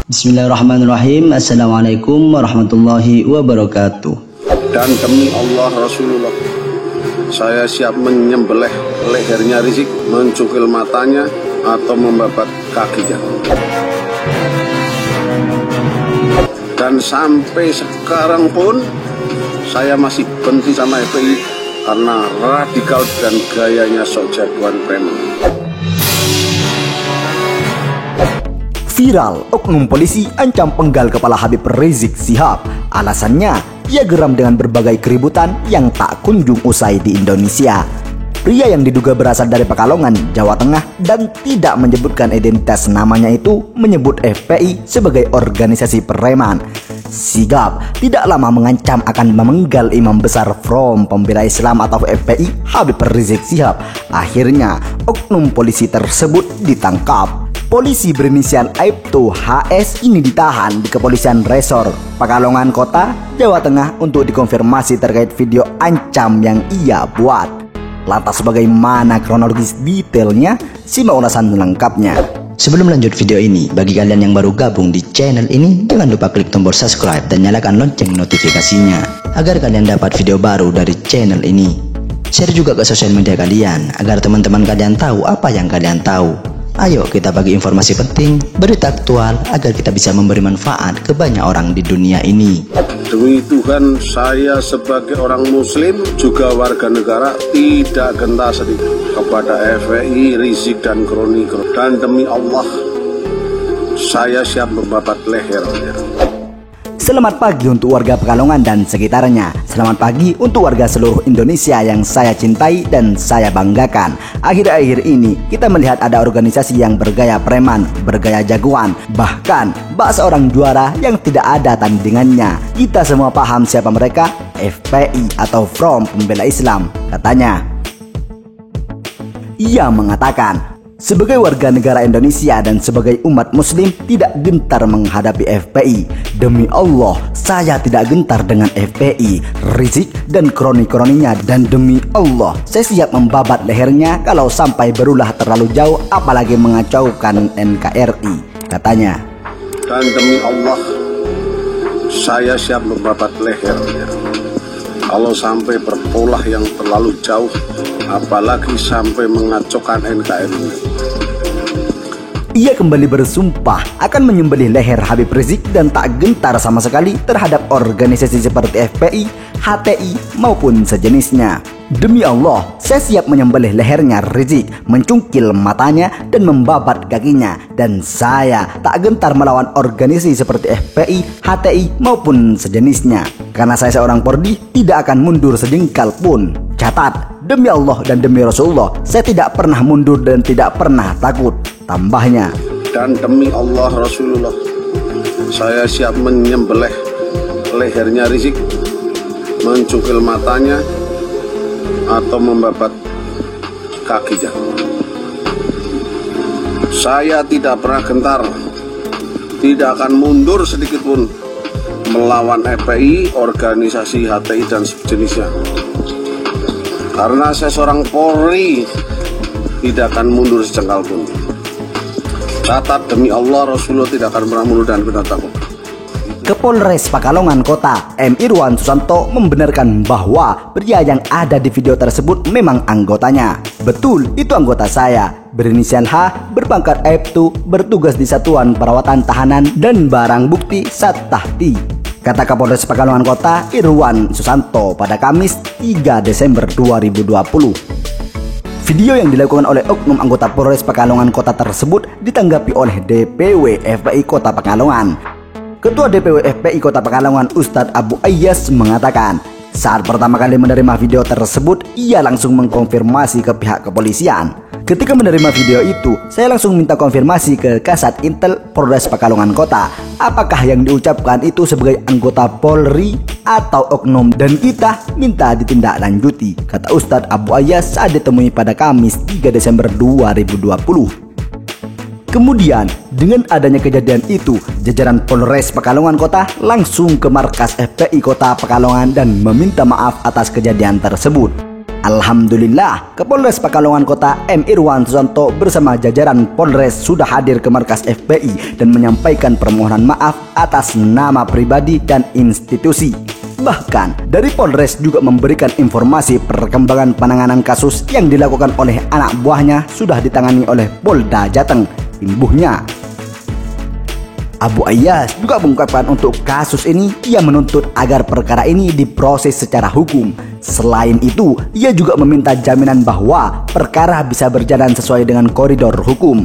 Bismillahirrahmanirrahim. Assalamualaikum warahmatullahi wabarakatuh. Dan demi Allah Rasulullah, saya siap menyembelih lehernya Rizik, mencungkil matanya, atau membabat kakinya. Dan sampai sekarang pun saya masih benci sama FPI karena radikal dan gayanya sok jagoan preman. Viral, oknum polisi ancam penggal kepala Habib Rizik Syihab. Alasannya, ia geram dengan berbagai keributan yang tak kunjung usai di Indonesia. Pria yang diduga berasal dari Pekalongan, Jawa Tengah dan tidak menyebutkan identitas namanya itu menyebut FPI sebagai organisasi preman. Sigap tidak lama mengancam akan memenggal imam besar Front Pembela Islam atau FPI, Habib Rizik Syihab. Akhirnya, oknum polisi tersebut ditangkap. Polisi berinisial Aibtu HS ini ditahan di Kepolisian Resor Pekalongan Kota, Jawa Tengah untuk dikonfirmasi terkait video ancam yang ia buat. Lantas bagaimana kronologis detailnya? Simak ulasan lengkapnya. Sebelum lanjut video ini, bagi kalian yang baru gabung di channel ini, jangan lupa klik tombol subscribe dan nyalakan lonceng notifikasinya agar kalian dapat video baru dari channel ini. Share juga ke sosial media kalian agar teman-teman kalian tahu apa yang kalian tahu. Ayo kita bagi informasi penting, berita aktual agar kita bisa memberi manfaat ke banyak orang di dunia ini. Demi Tuhan, saya sebagai orang muslim juga warga negara tidak gentar sedikit kepada FPI, Rizik dan Kroni. Dan demi Allah, saya siap membabat lehernya. Selamat pagi untuk warga Pekalongan dan sekitarnya. Selamat pagi untuk warga seluruh Indonesia yang saya cintai dan saya banggakan. Akhir-akhir ini kita melihat ada organisasi yang bergaya preman, bergaya jagoan, bahkan bak seorang juara yang tidak ada tandingannya. Kita semua paham siapa mereka, FPI atau Front Pembela Islam, katanya. Ia mengatakan, sebagai warga negara Indonesia dan sebagai umat muslim tidak gentar menghadapi FPI. Demi Allah, saya tidak gentar dengan FPI, Rizik dan kroni-kroninya. Dan demi Allah, saya siap membabat lehernya kalau sampai berulah terlalu jauh, apalagi mengacaukan NKRI, katanya. Dan demi Allah, saya siap membabat lehernya kalau sampai berulah yang terlalu jauh, apalagi sampai mengacaukan NKRI. Ia kembali bersumpah akan menyembelih leher Habib Rizik dan tak gentar sama sekali terhadap organisasi seperti FPI, HTI maupun sejenisnya. Demi Allah, saya siap menyembelih lehernya Rizik, mencungkil matanya dan membabat kakinya. Dan saya tak gentar melawan organisasi seperti FPI, HTI maupun sejenisnya. Karena saya seorang Pordi, tidak akan mundur sejengkal pun. Catat, demi Allah dan demi Rasulullah, saya tidak pernah mundur dan tidak pernah takut. Tambahnya, dan demi Allah Rasulullah, saya siap menyembelih lehernya Rizik, mencungkil matanya, atau membabat kakinya. Saya tidak pernah gentar, tidak akan mundur sedikit pun melawan FPI, organisasi HTI dan sejenisnya. Karena saya seorang Polri, tidak akan mundur sejengkal pun. Catat, demi Allah Rasulullah tidak akan pernah mundur dan tidak takut. Kapolres Pekalongan Kota M. Irwan Susanto membenarkan bahwa pria yang ada di video tersebut memang anggotanya. Betul, itu anggota saya. Berinisial H, berpangkat Aibtu, bertugas di Satuan Perawatan Tahanan dan Barang Bukti Sattahti, kata Kapolres Pekalongan Kota Irwan Susanto pada Kamis 3 Desember 2020. Video yang dilakukan oleh oknum anggota Polres Pekalongan Kota tersebut ditanggapi oleh DPW FPI Kota Pekalongan. Ketua DPW FPI Kota Pekalongan Ustadz Abu Ayyas mengatakan, saat pertama kali menerima video tersebut, ia langsung mengkonfirmasi ke pihak kepolisian. Ketika menerima video itu, saya langsung minta konfirmasi ke Kasat Intel Polres Pekalongan Kota. Apakah yang diucapkan itu sebagai anggota Polri atau oknum, dan kita minta ditindaklanjuti, kata Ustadz Abu Ayyas saat ditemui pada Kamis 3 Desember 2020. Kemudian, dengan adanya kejadian itu, jajaran Polres Pekalongan Kota langsung ke markas FPI Kota Pekalongan dan meminta maaf atas kejadian tersebut. Alhamdulillah, Kapolres Pekalongan Kota M. Irwan Susanto bersama jajaran Polres sudah hadir ke markas FPI dan menyampaikan permohonan maaf atas nama pribadi dan institusi. Bahkan, dari Polres juga memberikan informasi perkembangan penanganan kasus yang dilakukan oleh anak buahnya sudah ditangani oleh Polda Jateng, imbuhnya. Abu Ayyas juga mengungkapkan untuk kasus ini ia menuntut agar perkara ini diproses secara hukum. Selain itu, ia juga meminta jaminan bahwa perkara bisa berjalan sesuai dengan koridor hukum.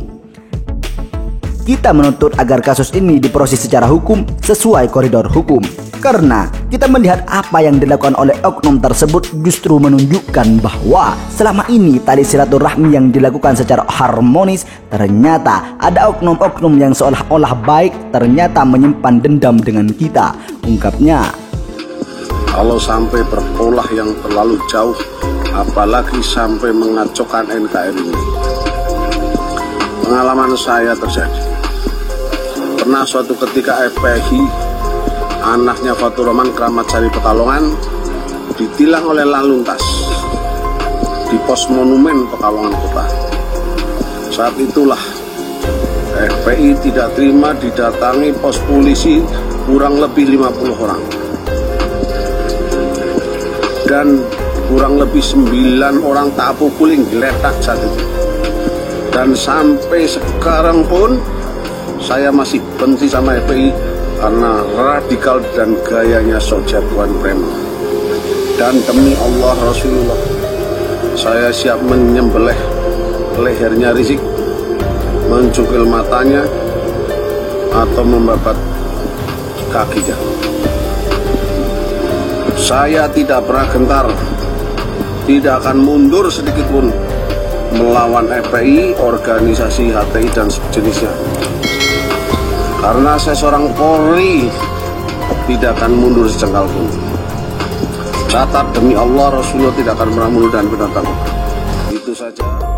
Kita menuntut agar kasus ini diproses secara hukum sesuai koridor hukum. Karena kita melihat apa yang dilakukan oleh oknum tersebut justru menunjukkan bahwa selama ini tali silaturahmi yang dilakukan secara harmonis, ternyata ada oknum-oknum yang seolah-olah baik ternyata menyimpan dendam dengan kita, ungkapnya. Kalau sampai berpolah yang terlalu jauh, apalagi sampai mengacaukan NKRI ini. Pengalaman saya terjadi. Pernah suatu ketika FPI anaknya Fatur Rahman Keramat Sari Pekalongan ditilang oleh lalu lintas di pos monumen Pekalongan Kota. Saat itulah FPI tidak terima didatangi pos polisi kurang lebih 50 orang dan kurang lebih 9 orang tak pukuling geletak saat itu. Dan sampai sekarang pun saya masih benci sama FPI karena radikal dan gayanya sok jagoan preman. Dan demi Allah Rasulullah, saya siap menyembelih lehernya Rizik, mencukil matanya, atau membabat kakinya. Saya tidak pernah gentar, tidak akan mundur sedikit pun melawan FPI, organisasi HTI dan sejenisnya. Karena saya seorang Polri, tidak akan mundur sejengkal pun. Catat demi Allah, Rasulullah tidak akan pernah mundur dan benar takut. Itu saja.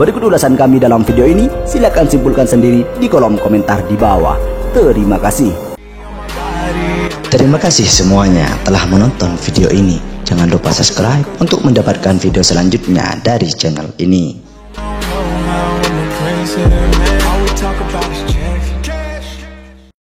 Berikut ulasan kami dalam video ini, silakan simpulkan sendiri di kolom komentar di bawah. Terima kasih. Terima kasih semuanya telah menonton video ini. Jangan lupa subscribe untuk mendapatkan video selanjutnya dari channel ini.